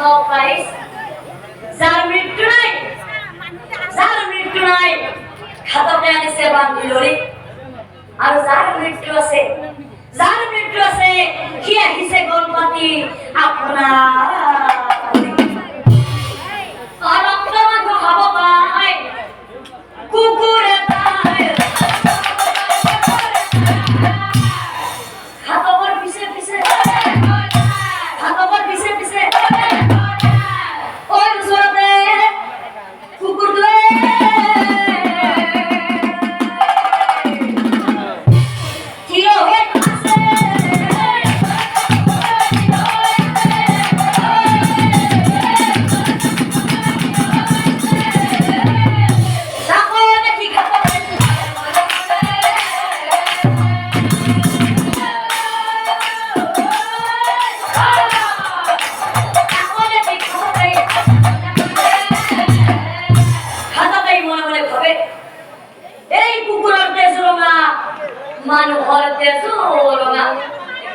পাইস যার মৃত্যু নাই খাতকে আনিছে বান্ধি লৰি আৰু যাৰ মৃত্যু আছে সি আহিছে গণপতি আপোনাৰ ৰক্তমাংস খাব পায় কুকুৰ এটাই খাতকৰ পিছে পিছে ঐ ওচৰতে কুকুৰটোৱে থিয় হৈ আছে মানুহৰ তেজো ৰঙা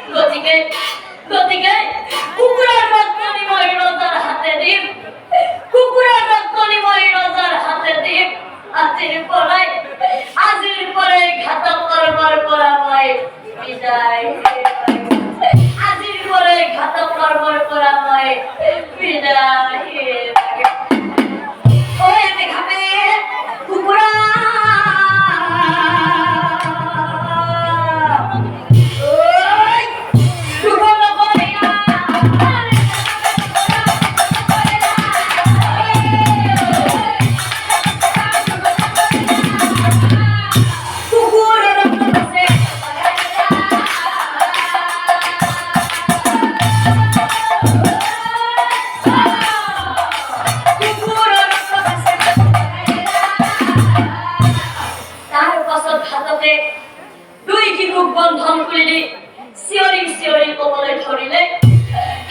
গতিকে কুকুৰৰ ৰক্তনি মই ৰজাৰ হাতে দিম আজিৰ পৰাই ঘাতক কৰ্মৰ পৰা মই বিদায় ঐ আমি খাবে কুকুৰা বন্ধন খুলিলি চিঞৰি কবলৈ ধৰিলে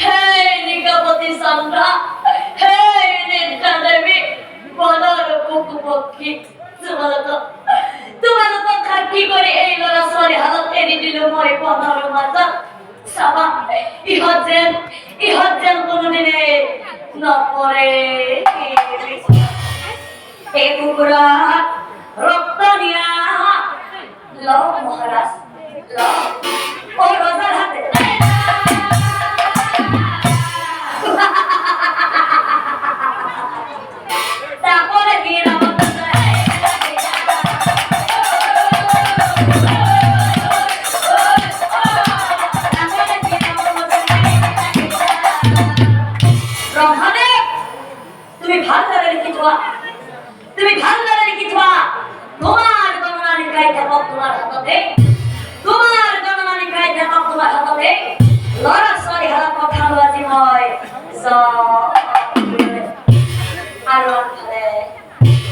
হে নিগাপতি চন্দ্ৰা হে নিদ্ৰা দেৱী বনৰ পশু-পক্ষী তোমালোকক সাক্ষী কৰি এই ল'ৰা ছোৱালী হালত এৰি দিলো মই বনৰ মাজত চাবা ইহঁত যেন কোনোদিনে নপৰে এই কুকুৰাত ৰক্ত নিয়া ল মহাৰাজ ও রোজার হাতে তারপরে কি ব্রহ্মদেব তুমি ভালদরে লিখি থোৱা তোমার গণনা লিখাই থাকক তোমার হাততে ল'ৰা ছোৱালী হালত পঠালো আজি মই আৰু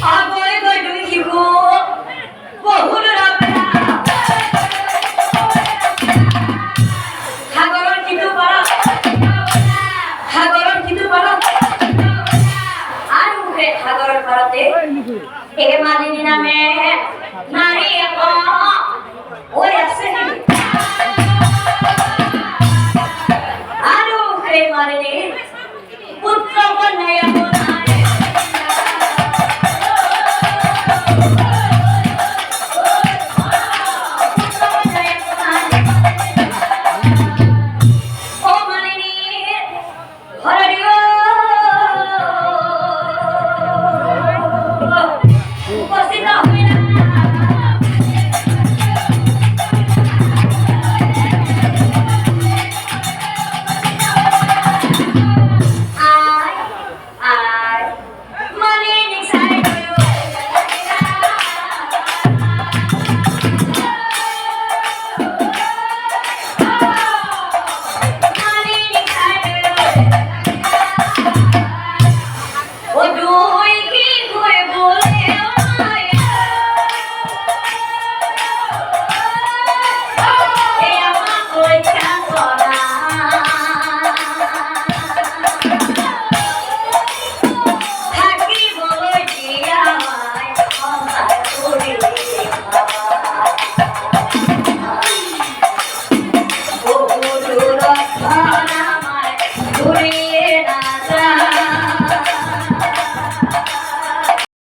আনফালে গৈ দুই শিশু বহুত সাগৰৰ কিন্তু পাৰত আৰু সেই সাগৰৰ পাৰতে এই মালিনী নামে নাৰী ঐ আছে মালিনী পুত্র কন্যা